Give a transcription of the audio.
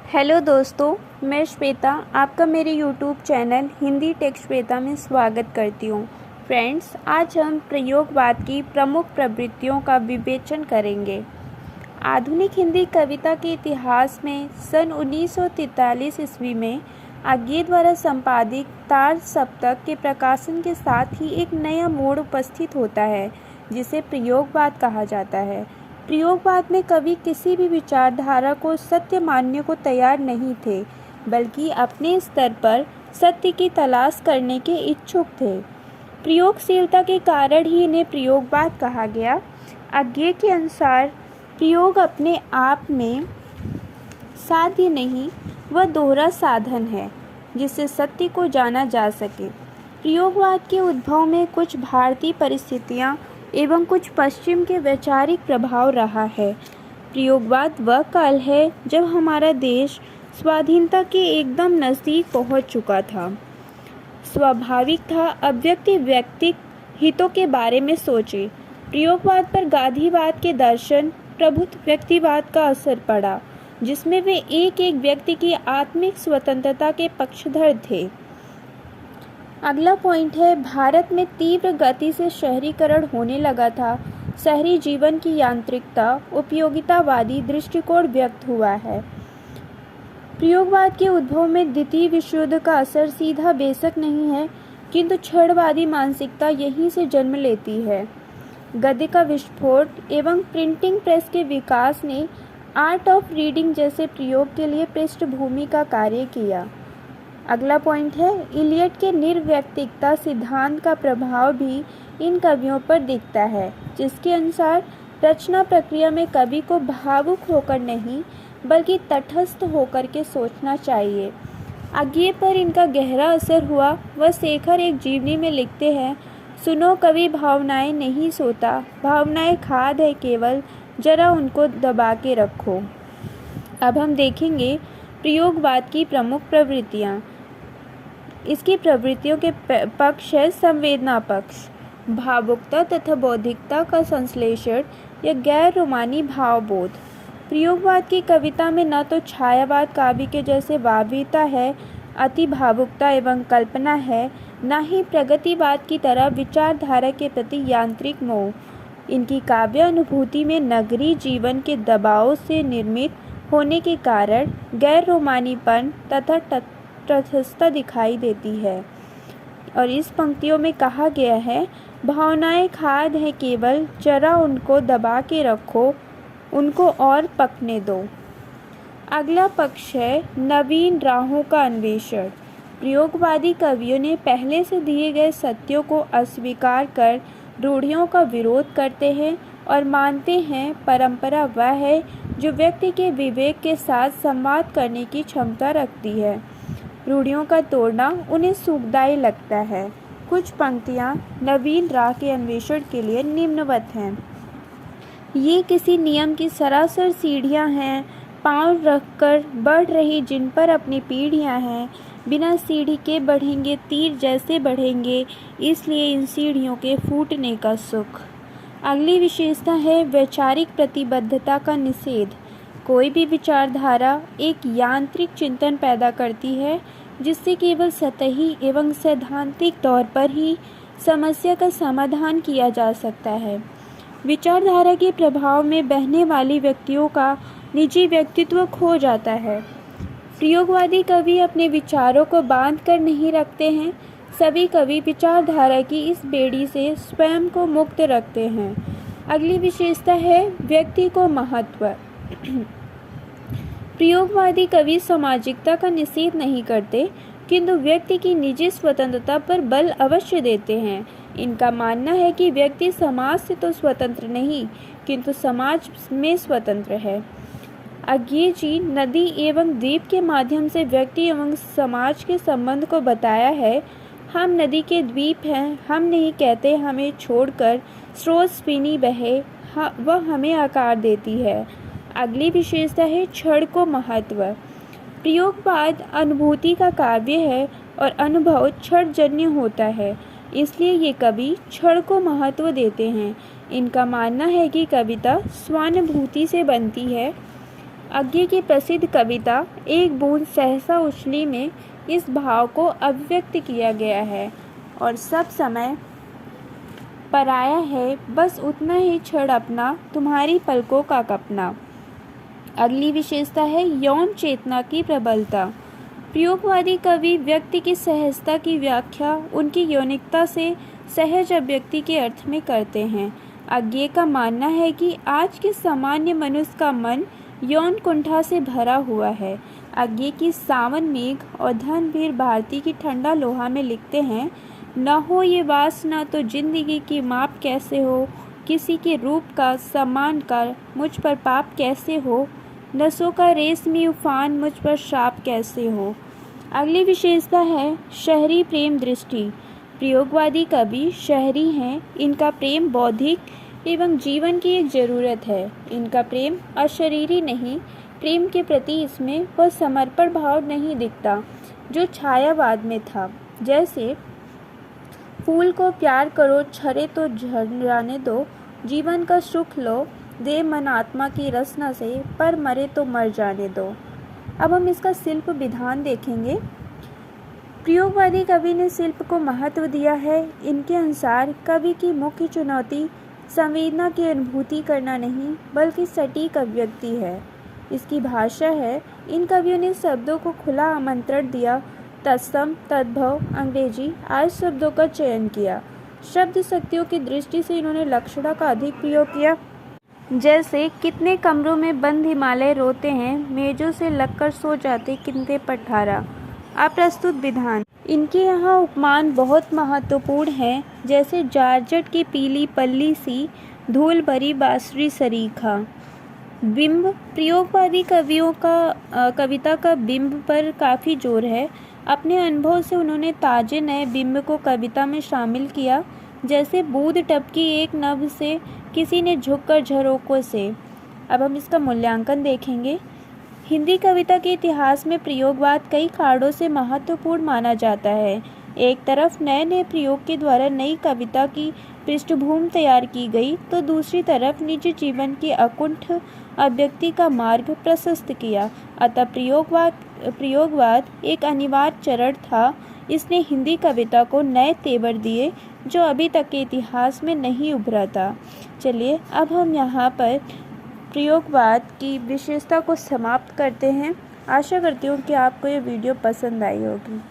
Hello दोस्तों, मैं श्वेता आपका मेरे YouTube channel Hindi tech Shweta में स्वागत करती हूँ। फ्रेंड्स, आज हम प्रयोगवाद की प्रमुख प्रवृत्तियों का विवेचन करेंगे। आधुनिक हिंदी कविता के इतिहास में सन 1943 ईस्वी में आज्ञे द्वारा संपादित तार सप्तक के प्रकाशन के साथ ही एक नया मोड़ उपस्थित होता है, जिसे प्रयोगवाद कहा जाता है। प्रयोगवाद में कवि किसी भी विचारधारा को सत्य मानने को तैयार नहीं थे, बल्कि अपने स्तर पर सत्य की तलाश करने के इच्छुक थे। प्रयोगशीलता के कारण ही इन्हें प्रयोगवाद कहा गया। आज्ञे के अनुसार प्रयोग अपने आप में साध्य नहीं, वह दोहरा साधन है जिससे सत्य को जाना जा सके। प्रयोगवाद के उद्भव में कुछ भारतीय परिस्थितियाँ एवं कुछ पश्चिम के वैचारिक प्रभाव रहा है। प्रयोगवाद वह काल है जब हमारा देश स्वाधीनता के एकदम नज़दीक पहुंच चुका था। स्वाभाविक था अब व्यक्ति हितों के बारे में सोचे। प्रयोगवाद पर गांधीवाद के दर्शन प्रबुद्ध व्यक्तिवाद का असर पड़ा, जिसमें वे एक एक व्यक्ति की आत्मिक स्वतंत्रता के पक्षधर थे। अगला पॉइंट है, भारत में तीव्र गति से शहरीकरण होने लगा था। शहरी जीवन की यांत्रिकता, उपयोगितावादी दृष्टिकोण व्यक्त हुआ है। प्रयोगवाद के उद्भव में द्वितीय विश्व युद्ध का असर सीधा बेशक नहीं है, किंतु क्षणवादी मानसिकता यहीं से जन्म लेती है। गद्य का विस्फोट एवं प्रिंटिंग प्रेस के विकास ने आर्ट ऑफ रीडिंग जैसे प्रयोग के लिए पृष्ठभूमि का कार्य किया। अगला पॉइंट है, इलियट के निर्व्यक्तिकता सिद्धांत का प्रभाव भी इन कवियों पर दिखता है, जिसके अनुसार रचना प्रक्रिया में कवि को भावुक होकर नहीं बल्कि तटस्थ होकर के सोचना चाहिए। आज्ञे पर इनका गहरा असर हुआ। वह शेखर एक जीवनी में लिखते हैं, सुनो कवि भावनाएं नहीं सोता, भावनाएं खाद है केवल, जरा उनको दबा के रखो। अब हम देखेंगे प्रयोगवाद की प्रमुख प्रवृत्तियाँ। इसकी प्रवृत्तियों के पक्ष है संवेदना पक्ष, भावुकता तथा बौद्धिकता का संश्लेषण या गैर रोमानी भावबोध। प्रयोगवाद की कविता में न तो छायावाद काव्य के जैसे वाव्यता है, अति भावुकता एवं कल्पना है, न ही प्रगतिवाद की तरह विचारधारा के प्रति यांत्रिक मोह। इनकी काव्य अनुभूति में नगरीय जीवन के दबाव से निर्मित होने के कारण गैर रोमानीपन तथा तटस्थता दिखाई देती है। और इस पंक्तियों में कहा गया है, भावनाएं खाद है केवल, जरा उनको दबा के रखो, उनको और पकने दो। अगला पक्ष है नवीन राहों का अन्वेषण। प्रयोगवादी कवियों ने पहले से दिए गए सत्यों को अस्वीकार कर रूढ़ियों का विरोध करते हैं और मानते हैं परंपरा वह है जो व्यक्ति के विवेक के साथ संवाद करने की क्षमता रखती है। रूढ़ियों का तोड़ना उन्हें सुखदायी लगता है। कुछ पंक्तियाँ नवीन राह के अन्वेषण के लिए निम्नवत हैं। ये किसी नियम की सरासर सीढ़ियाँ हैं, पांव रखकर बढ़ रही जिन पर अपनी पीढ़ियाँ हैं, बिना सीढ़ी के बढ़ेंगे तीर जैसे बढ़ेंगे, इसलिए इन सीढ़ियों के फूटने का सुख। अगली विशेषता है वैचारिक प्रतिबद्धता का निषेध। कोई भी विचारधारा एक यांत्रिक चिंतन पैदा करती है, जिससे केवल सतही एवं सैद्धांतिक तौर पर ही समस्या का समाधान किया जा सकता है। विचारधारा के प्रभाव में बहने वाली व्यक्तियों का निजी व्यक्तित्व खो जाता है। प्रयोगवादी कवि अपने विचारों को बांध कर नहीं रखते हैं। सभी कवि विचारधारा की इस बेड़ी से स्वयं को मुक्त रखते हैं। अगली विशेषता है व्यक्ति को महत्व। प्रयोगवादी कवि सामाजिकता का निषेध नहीं करते, किंतु व्यक्ति की निजी स्वतंत्रता पर बल अवश्य देते हैं। इनका मानना है कि व्यक्ति समाज से तो स्वतंत्र नहीं, किंतु समाज में स्वतंत्र है। आज्ञे जी नदी एवं द्वीप के माध्यम से व्यक्ति एवं समाज के संबंध को बताया है। हम नदी के द्वीप हैं, हम नहीं कहते हमें छोड़कर स्रोत स्पिनी बहे, वह हमें आकार देती है। अगली विशेषता है क्षण को महत्व। प्रयोगवाद अनुभूति का काव्य है और अनुभव क्षणजन्य होता है, इसलिए ये कवि क्षण को महत्व देते हैं। इनका मानना है कि कविता स्वानुभूति से बनती है। अज्ञे की प्रसिद्ध कविता एक बूंद सहसा उछली में इस भाव को अभिव्यक्त किया गया है। और सब समय पराया है, बस उतना ही क्षण अपना, तुम्हारी पलकों का कपना। अगली विशेषता है यौन चेतना की प्रबलता। प्रयोगवादी कवि व्यक्ति की सहजता की व्याख्या उनकी यौनिकता से सहज अभिव्यक्ति के अर्थ में करते हैं। अज्ञे का मानना है कि आज के सामान्य मनुष्य का मन यौन कुंठा से भरा हुआ है। अज्ञे की सावन मेघ और धनवीर भारती की ठंडा लोहा में लिखते हैं, न हो ये वासना तो जिंदगी की माप कैसे हो, किसी के रूप का सम्मान का मुझ पर पाप कैसे हो, नसों का रेशमी उफान मुझ पर श्राप कैसे हो। अगली विशेषता है शहरी प्रेम दृष्टि। प्रयोगवादी कवि शहरी हैं, इनका प्रेम बौद्धिक एवं जीवन की एक ज़रूरत है। इनका प्रेम अशरीरी नहीं, प्रेम के प्रति इसमें वह समर्पण भाव नहीं दिखता जो छायावाद में था। जैसे फूल को प्यार करो, झरे तो झड़ जाने दो, जीवन का सुख लो, दे मन आत्मा की रसना से, पर मरे तो मर जाने दो। अब हम इसका शिल्प विधान देखेंगे। प्रयोगवादी कवि ने शिल्प को महत्व दिया है। इनके अनुसार कवि की मुख्य चुनौती संवेदना की अनुभूति करना नहीं, बल्कि सटीक अभिव्यक्ति है। इसकी भाषा है। इन कवियों ने शब्दों को खुला आमंत्रण दिया, तत्सम, तद्भव, अंग्रेजी आदि शब्दों का चयन किया। शब्द शक्तियों की दृष्टि से इन्होंने लक्षणा का अधिक प्रयोग किया। जैसे कितने कमरों में बंद हिमालय रोते हैं, मेजों से लगकर सो जाते कितने पठारा। अप्रस्तुत विधान। इनके यहाँ उपमान बहुत महत्वपूर्ण है। जैसे जारजट की पीली पल्ली सी, धूल भरी बांसुरी सरीखा। बिंब। प्रयोगवादी कवियों का कविता का बिंब पर काफ़ी जोर है। अपने अनुभव से उन्होंने ताजे नए बिंब को कविता में शामिल किया। जैसे बूंद टपकी एक नभ से, किसी ने झुककर झरोकों से। अब हम इसका मूल्यांकन देखेंगे। हिंदी कविता के इतिहास में प्रयोगवाद कई कारणों से महत्वपूर्ण माना जाता है। एक तरफ नए नए प्रयोग के द्वारा नई कविता की पृष्ठभूमि तैयार की गई, तो दूसरी तरफ निजी जीवन की अकुंठ अभिव्यक्ति का मार्ग प्रशस्त किया। अतः प्रयोगवाद एक अनिवार्य चरण था। इसने हिंदी कविता को नए तेवर दिए जो अभी तक के इतिहास में नहीं उभरा था। चलिए अब हम यहाँ पर प्रयोगवाद की विशेषता को समाप्त करते हैं। आशा करती हूँ कि आपको ये वीडियो पसंद आई होगी।